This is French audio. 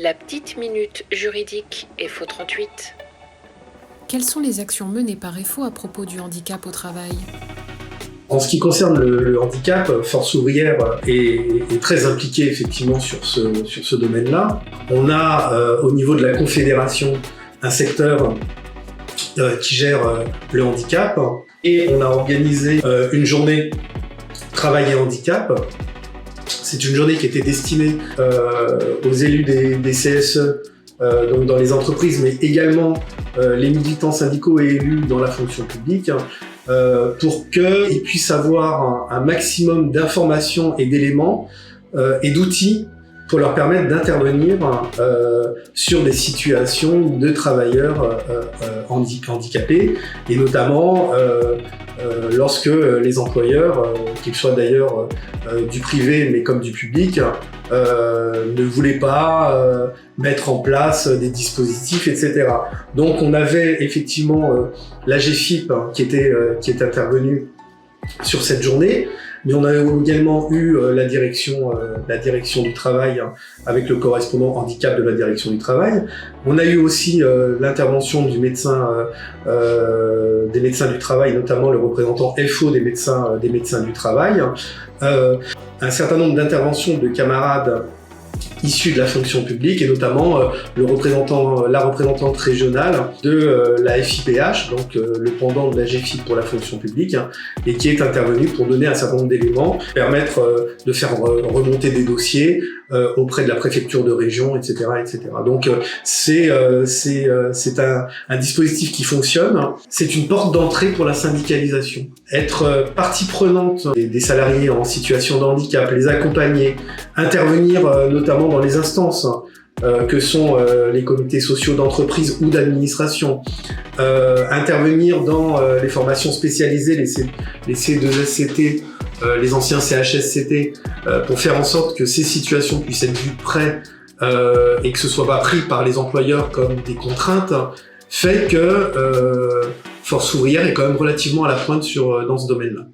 La petite minute juridique FO 38. Quelles sont les actions menées par FO à propos du handicap au travail ? En ce qui concerne le handicap, Force Ouvrière est très impliquée effectivement sur ce domaine-là. On a au niveau de la Confédération un secteur qui gère le handicap et on a organisé une journée travail et handicap. C'est une journée qui était destinée aux élus des CSE, donc dans les entreprises, mais également les militants syndicaux et élus dans la fonction publique, pour qu'ils puissent avoir un maximum d'informations et d'éléments et d'outils pour leur permettre d'intervenir sur des situations de travailleurs handicapés, et notamment lorsque les employeurs, qu'ils soient d'ailleurs du privé mais comme du public, ne voulaient pas mettre en place des dispositifs, etc. Donc on avait effectivement l'AGFIP qui est intervenue sur cette journée, mais on a également eu la direction du travail avec le correspondant handicap de la direction du travail. On a eu aussi l'intervention des médecins du travail, notamment le représentant FO des médecins du travail. Un certain nombre d'interventions de camarades issus de la fonction publique, et notamment la représentante régionale de la FIPH, donc le pendant de la GFIP pour la fonction publique, et qui est intervenue pour donner un certain nombre d'éléments, permettre de faire remonter des dossiers auprès de la préfecture de région, etc., etc. Donc c'est un dispositif qui fonctionne. C'est une porte d'entrée pour la syndicalisation. Être partie prenante des salariés en situation de handicap, les accompagner, intervenir notamment dans les instances que sont les comités sociaux d'entreprise ou d'administration, intervenir dans les formations spécialisées, les C2SCT, les anciens CHSCT, pour faire en sorte que ces situations puissent être vues de près et que ce soit pas pris par les employeurs comme des contraintes, fait que Force Ouvrière est quand même relativement à la pointe dans ce domaine-là.